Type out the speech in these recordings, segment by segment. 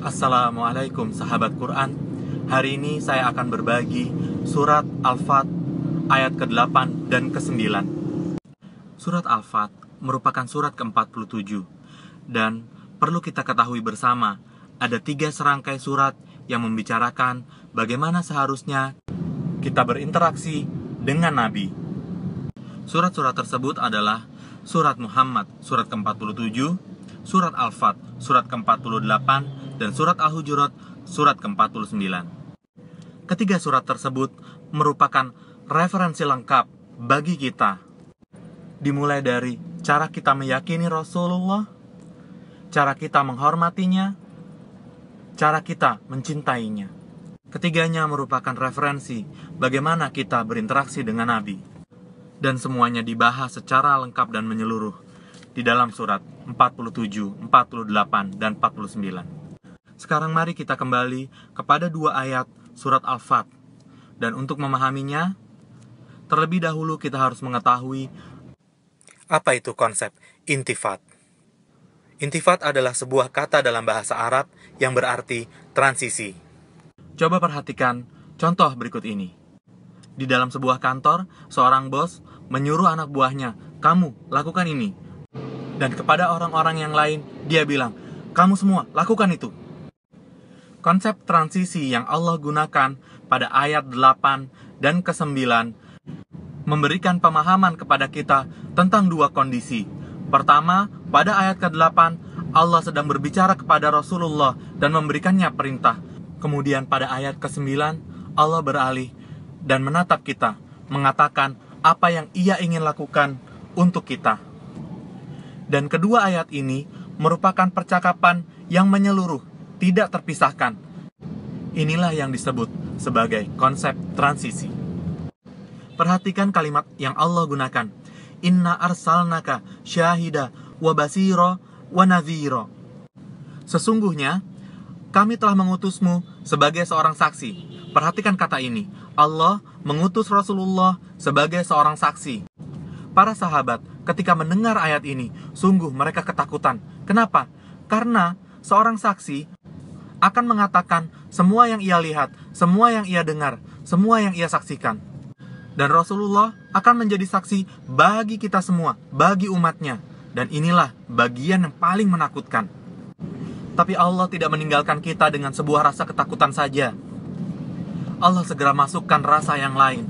Assalamualaikum sahabat Quran. Hari ini saya akan berbagi surat Al-Fat ayat ke-8 dan ke-9. Surat Al-Fat merupakan surat ke-47 dan perlu kita ketahui bersama, ada 3 serangkai surat yang membicarakan bagaimana seharusnya kita berinteraksi dengan Nabi. Surat-surat tersebut adalah surat Muhammad, surat ke-47, surat Al-Fat, surat ke-48, dan surat Al-Hujurat, surat ke-49. Ketiga surat tersebut merupakan referensi lengkap bagi kita. Dimulai dari cara kita meyakini Rasulullah, cara kita menghormatinya, cara kita mencintainya. Ketiganya merupakan referensi bagaimana kita berinteraksi dengan Nabi. Dan semuanya dibahas secara lengkap dan menyeluruh di dalam surat 47, 48, dan 49. Sekarang mari kita kembali kepada 2 ayat surat Al-Fat. Dan untuk memahaminya, terlebih dahulu kita harus mengetahui apa itu konsep intifat. Intifat adalah sebuah kata dalam bahasa Arab yang berarti transisi. Coba perhatikan contoh berikut ini. Di dalam sebuah kantor, seorang bos menyuruh anak buahnya, "Kamu, lakukan ini." Dan kepada orang-orang yang lain, dia bilang, "Kamu semua, lakukan itu." Konsep transisi yang Allah gunakan pada ayat 8 dan ke-9 memberikan pemahaman kepada kita tentang 2 kondisi. Pertama, pada ayat ke-8, Allah sedang berbicara kepada Rasulullah dan memberikannya perintah. Kemudian pada ayat ke-9, Allah beralih dan menatap kita, mengatakan apa yang ia ingin lakukan untuk kita. Dan kedua ayat ini merupakan percakapan yang menyeluruh, tidak terpisahkan. Inilah yang disebut sebagai konsep transisi. Perhatikan kalimat yang Allah gunakan. Inna arsalnaka syahida wa basira wa nadhira. Sesungguhnya, kami telah mengutusmu sebagai seorang saksi. Perhatikan kata ini. Allah mengutus Rasulullah sebagai seorang saksi. Para sahabat ketika mendengar ayat ini, sungguh mereka ketakutan. Kenapa? Karena seorang saksi akan mengatakan semua yang ia lihat, semua yang ia dengar, semua yang ia saksikan. Dan Rasulullah akan menjadi saksi bagi kita semua, bagi umatnya. Dan inilah bagian yang paling menakutkan. Tapi Allah tidak meninggalkan kita dengan sebuah rasa ketakutan saja. Allah segera masukkan rasa yang lain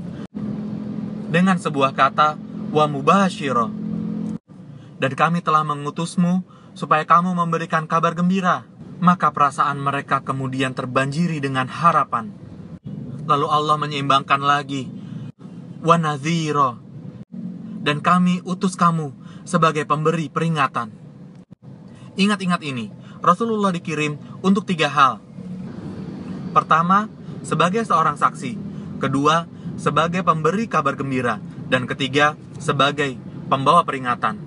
dengan sebuah kata wa mubashiro. Dan kami telah mengutusmu supaya kamu memberikan kabar gembira. Maka perasaan mereka kemudian terbanjiri dengan harapan. Lalu Allah menyeimbangkan lagi wa nadhiro. Dan kami utus kamu sebagai pemberi peringatan. Ingat-ingat ini, Rasulullah dikirim untuk 3 hal. Pertama, sebagai seorang saksi. Kedua, sebagai pemberi kabar gembira. Dan ketiga, sebagai pembawa peringatan.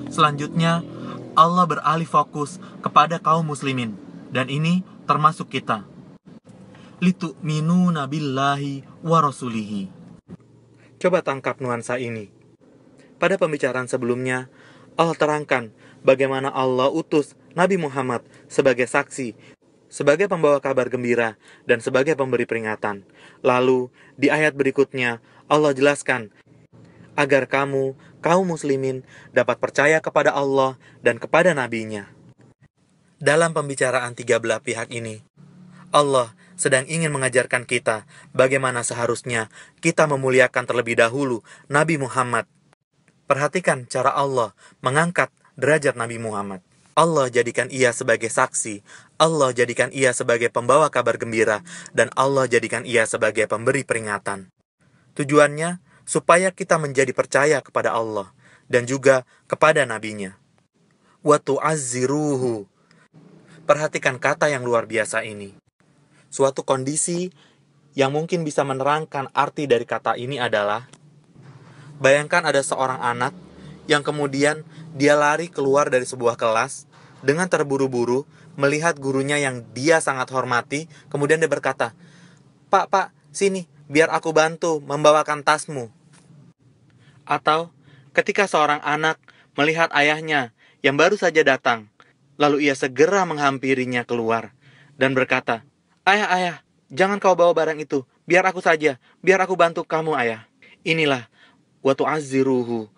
Selanjutnya, Allah beralih fokus kepada kaum muslimin. Dan ini termasuk kita. Litu'minuna billahi wa rasulihi. Coba tangkap nuansa ini. Pada pembicaraan sebelumnya, Allah terangkan bagaimana Allah utus Nabi Muhammad sebagai saksi, sebagai pembawa kabar gembira, dan sebagai pemberi peringatan. Lalu, di ayat berikutnya, Allah jelaskan agar kaum muslimin dapat percaya kepada Allah dan kepada nabinya. Dalam pembicaraan 3 belah pihak ini, Allah sedang ingin mengajarkan kita bagaimana seharusnya kita memuliakan terlebih dahulu Nabi Muhammad. Perhatikan cara Allah mengangkat derajat Nabi Muhammad. Allah jadikan ia sebagai saksi, Allah jadikan ia sebagai pembawa kabar gembira, dan Allah jadikan ia sebagai pemberi peringatan. Tujuannya, supaya kita menjadi percaya kepada Allah, dan juga kepada nabinya. Wa tu'azziruhu. Perhatikan kata yang luar biasa ini. Suatu kondisi yang mungkin bisa menerangkan arti dari kata ini adalah, bayangkan ada seorang anak yang kemudian dia lari keluar dari sebuah kelas dengan terburu-buru melihat gurunya yang dia sangat hormati. Kemudian dia berkata, Pak, sini, biar aku bantu membawakan tasmu." Atau ketika seorang anak melihat ayahnya yang baru saja datang, lalu ia segera menghampirinya keluar. dan berkata, "Ayah, ayah, jangan kau bawa barang itu, biar aku saja, biar aku bantu kamu, ayah." Inilah wa tu'azziruhu.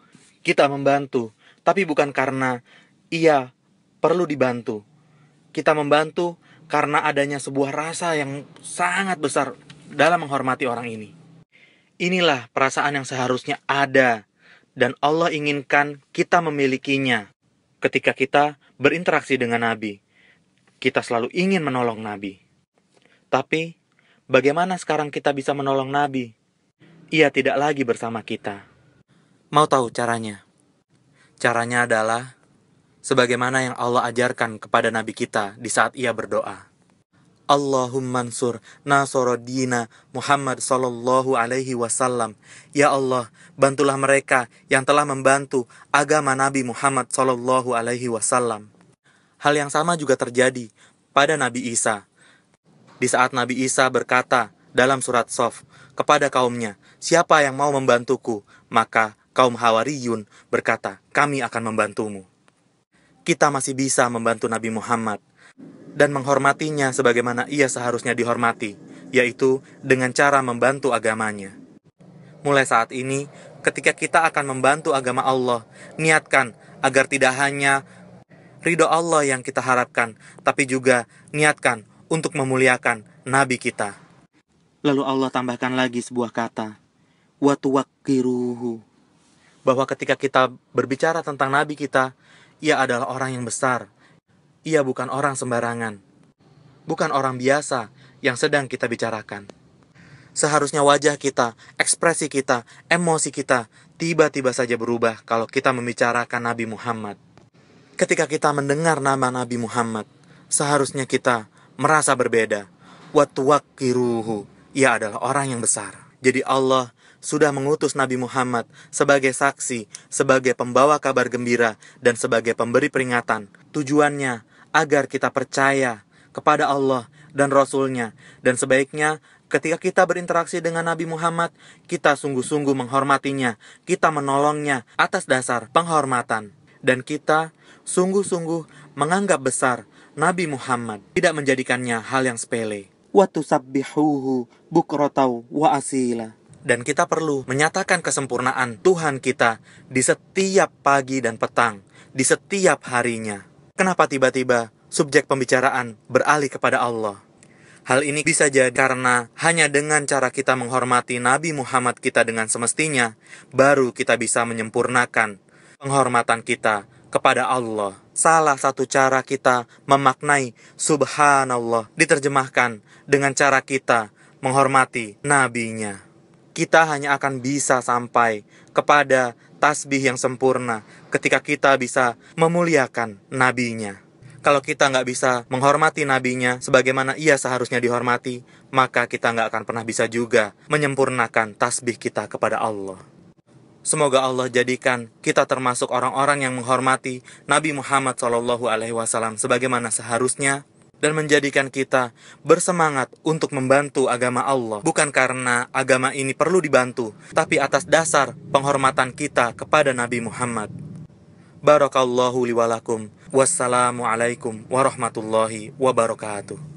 Kita membantu, tapi bukan karena ia perlu dibantu. Kita membantu karena adanya sebuah rasa yang sangat besar dalam menghormati orang ini. Inilah perasaan yang seharusnya ada, dan Allah inginkan kita memilikinya. Ketika kita berinteraksi dengan Nabi, kita selalu ingin menolong Nabi. Tapi, bagaimana sekarang kita bisa menolong Nabi? Ia tidak lagi bersama kita. Mau tahu caranya? Caranya adalah sebagaimana yang Allah ajarkan kepada Nabi kita di saat ia berdoa. Allahumma ansur nasorodina Muhammad sallallahu alaihi wasallam. Ya Allah, bantulah mereka yang telah membantu agama Nabi Muhammad sallallahu alaihi wasallam. Hal yang sama juga terjadi pada Nabi Isa. Di saat Nabi Isa berkata dalam surat Sof kepada kaumnya, "Siapa yang mau membantuku?" Maka kaum Hawariyun berkata, "Kami akan membantumu." Kita masih bisa membantu Nabi Muhammad dan menghormatinya sebagaimana ia seharusnya dihormati, yaitu dengan cara membantu agamanya. Mulai saat ini, ketika kita akan membantu agama Allah, niatkan agar tidak hanya ridho Allah yang kita harapkan, tapi juga niatkan untuk memuliakan Nabi kita. Lalu Allah tambahkan lagi sebuah kata, wa tuwaqqiruhu, bahwa ketika kita berbicara tentang Nabi kita, ia adalah orang yang besar. Ia bukan orang sembarangan, bukan orang biasa yang sedang kita bicarakan. Seharusnya wajah kita, ekspresi kita, emosi kita tiba-tiba saja berubah kalau kita membicarakan Nabi Muhammad. Ketika kita mendengar nama Nabi Muhammad, seharusnya kita merasa berbeda. Wa tuwaqqiruhu, ia adalah orang yang besar. Jadi Allah sudah mengutus Nabi Muhammad sebagai saksi, sebagai pembawa kabar gembira, dan sebagai pemberi peringatan. Tujuannya agar kita percaya kepada Allah dan Rasul-Nya. Dan sebaiknya ketika kita berinteraksi dengan Nabi Muhammad, kita sungguh-sungguh menghormatinya, kita menolongnya atas dasar penghormatan. Dan kita sungguh-sungguh menganggap besar Nabi Muhammad, tidak menjadikannya hal yang sepele. Wa tusabbihuhu bukratan wa asila. Dan kita perlu menyatakan kesempurnaan Tuhan kita di setiap pagi dan petang, di setiap harinya. Kenapa tiba-tiba subjek pembicaraan beralih kepada Allah? Hal ini bisa jadi karena hanya dengan cara kita menghormati Nabi Muhammad kita dengan semestinya, baru kita bisa menyempurnakan penghormatan kita kepada Allah. Salah satu cara kita memaknai Subhanallah diterjemahkan dengan cara kita menghormati Nabi-Nya. Kita hanya akan bisa sampai kepada tasbih yang sempurna ketika kita bisa memuliakan Nabi-Nya. Kalau kita nggak bisa menghormati Nabi-Nya sebagaimana ia seharusnya dihormati, maka kita nggak akan pernah bisa juga menyempurnakan tasbih kita kepada Allah. Semoga Allah jadikan kita termasuk orang-orang yang menghormati Nabi Muhammad SAW sebagaimana seharusnya, dan menjadikan kita bersemangat untuk membantu agama Allah, bukan karena agama ini perlu dibantu, tapi atas dasar penghormatan kita kepada Nabi Muhammad. Barakallahu li wa lakum. Wassalamualaikum warahmatullahi wabarakatuh.